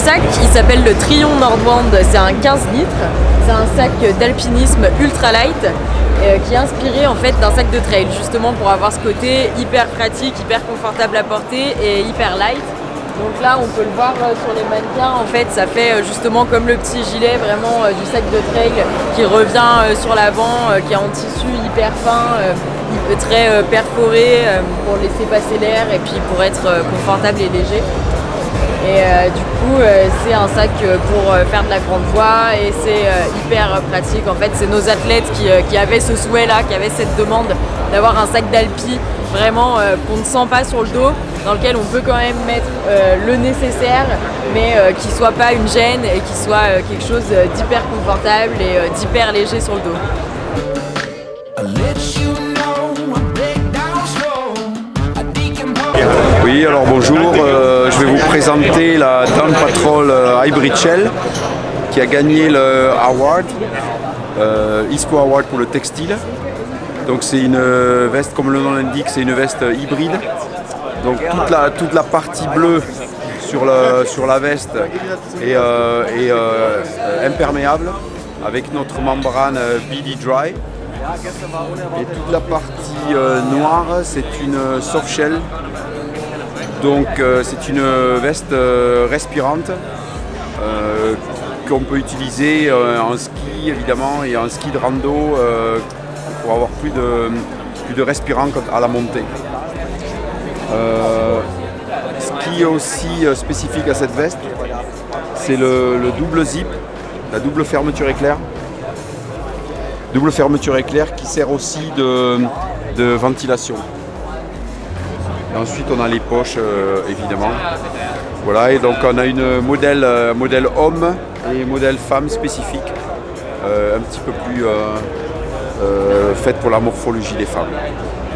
sac, il s'appelle le Trion Nordwand, c'est un 15 litres. C'est un sac d'alpinisme ultra light qui est inspiré en fait d'un sac de trail, justement pour avoir ce côté hyper pratique, hyper confortable à porter et hyper light. Donc là, on peut le voir sur les mannequins, en fait, ça fait justement comme le petit gilet vraiment du sac de trail qui revient sur l'avant, qui est en tissu hyper fin, très perforé pour laisser passer l'air et puis pour être confortable et léger. Et du coup, c'est un sac pour faire de la grande voie et c'est hyper pratique. En fait, c'est nos athlètes qui avaient ce souhait-là, qui avaient cette demande d'avoir un sac d'alpi vraiment qu'on ne sent pas sur le dos, dans lequel on peut quand même mettre le nécessaire, mais qui ne soit pas une gêne et qui soit quelque chose d'hyper confortable et d'hyper léger sur le dos. Oui, alors bonjour, je vais vous présenter la Dawn Patrol Hybrid Shell qui a gagné le award, ISPO Award pour le textile. Donc c'est une veste, comme le nom l'indique, c'est une veste hybride. Donc toute la partie bleue sur la veste est imperméable avec notre membrane BD Dry. Et toute la partie noire, c'est une soft shell. Donc c'est une veste respirante qu'on peut utiliser en ski évidemment et en ski de rando pour avoir plus de respirant à la montée. Ce qui est aussi spécifique à cette veste, c'est le double zip, la double fermeture éclair. Double fermeture éclair qui sert aussi de ventilation. Et ensuite on a les poches évidemment. Voilà, et donc on a une modèle homme et modèle femme spécifique, un petit peu plus faite pour la morphologie des femmes.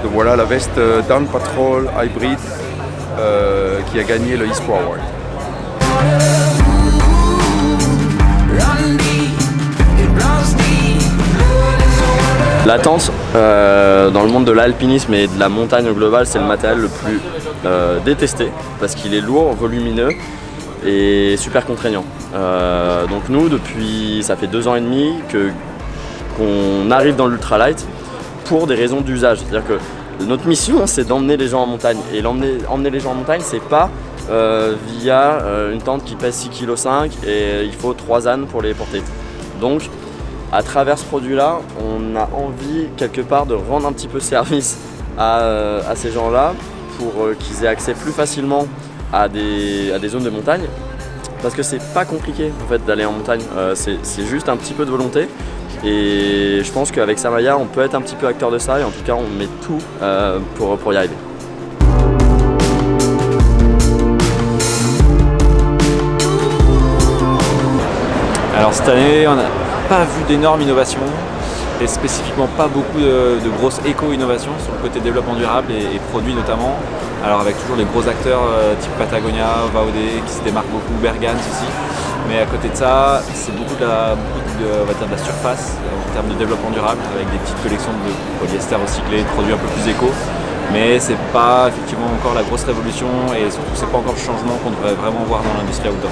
Donc voilà la veste Dawn Patrol Hybrid qui a gagné le ISPO Award. La tente, dans le monde de l'alpinisme et de la montagne au global, c'est le matériel le plus détesté parce qu'il est lourd, volumineux et super contraignant. Donc nous, ça fait 2 ans et demi qu'on arrive dans l'ultralight pour des raisons d'usage. C'est-à-dire que notre mission, c'est d'emmener les gens en montagne. Et emmener les gens en montagne, c'est pas via une tente qui pèse 6,5 kg et il faut 3 ânes pour les porter. Donc, à travers ce produit-là, on a envie quelque part de rendre un petit peu service à ces gens-là pour qu'ils aient accès plus facilement à des zones de montagne. Parce que c'est pas compliqué en fait d'aller en montagne, c'est juste un petit peu de volonté. Et je pense qu'avec Samaya, on peut être un petit peu acteur de ça et en tout cas, on met tout pour y arriver. Alors cette année, on n'a pas vu d'énormes innovations et spécifiquement pas beaucoup de grosses éco-innovations sur le côté développement durable et produits notamment. Alors avec toujours les gros acteurs type Patagonia, VAOD qui se démarquent beaucoup, Bergans aussi. Mais à côté de ça, c'est beaucoup de la surface en termes de développement durable avec des petites collections de polyester recyclé, de produits un peu plus éco. Mais c'est pas effectivement encore la grosse révolution et surtout c'est pas encore le changement qu'on devrait vraiment voir dans l'industrie outdoor.